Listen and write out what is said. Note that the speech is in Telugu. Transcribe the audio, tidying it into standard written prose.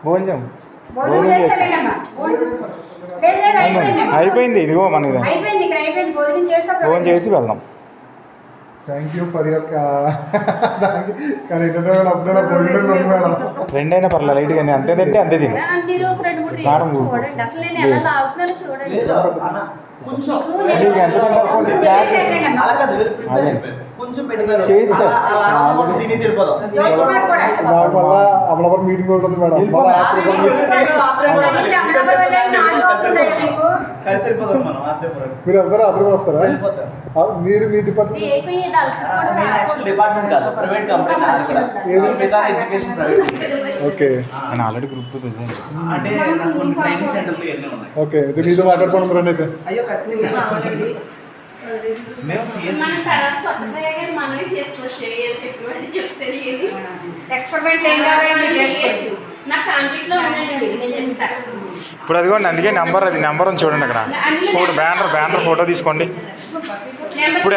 భోజనం అయిపోయింది. ఇదిగో మనది భోజనం చేసి వెళ్దాం. థ్యాంక్ యూ ఫర్ యువర్ కానీ ఫ్రెండ్ అయినా పర్లేదు లైట్ కానీ అంతే తింటే అంతే తిని మేడం ఎంత అమలాపురం మీటింగ్ ఉంటుంది మేడం. మీరు అందరూ అప్పుడు కూడా వస్తారా? మీరు మీ ఓకే నేను ఆల్రెడీ గ్రూప్ ప్రెసిడెంట్. ఓకే అయితే మీతో మాట్లాడుకున్నాం రండి. అయితే ఇప్పుడు అదిగోండి, అందుకే నెంబర్ ఉంది చూడండి అక్కడ. బ్యానర్ ఫోటో తీసుకోండి ఇప్పుడు.